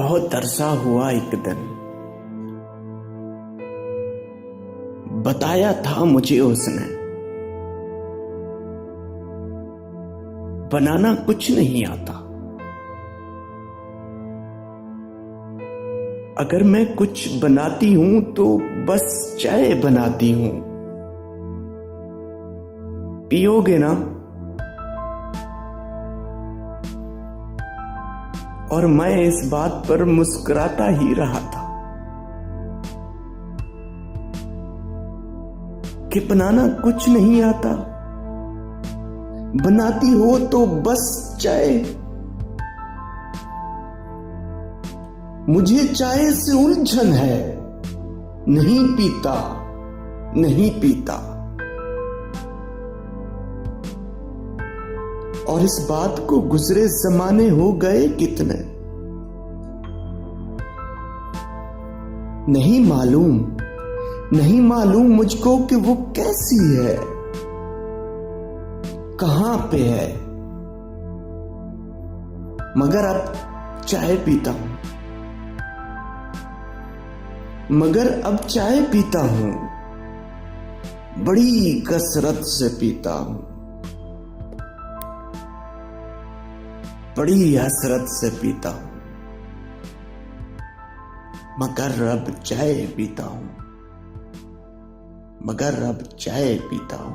बहुत अरसा हुआ एक दिन बताया था मुझे उसने, बनाना कुछ नहीं आता। अगर मैं कुछ बनाती हूं तो बस चाय बनाती हूं, पियोगे ना? और मैं इस बात पर मुस्कुराता ही रहा था कि बनाना कुछ नहीं आता, बनाती हो तो बस चाय। मुझे चाय से उलझन है, नहीं पीता नहीं पीता। और इस बात को गुजरे जमाने हो गए कितने, नहीं मालूम मुझको कि वो कैसी है, कहां पे है। मगर अब चाय पीता हूं, बड़ी कसरत से पीता हूं, बड़ी हसरत से पीता हूं। मगर अब चाय पीता हूं।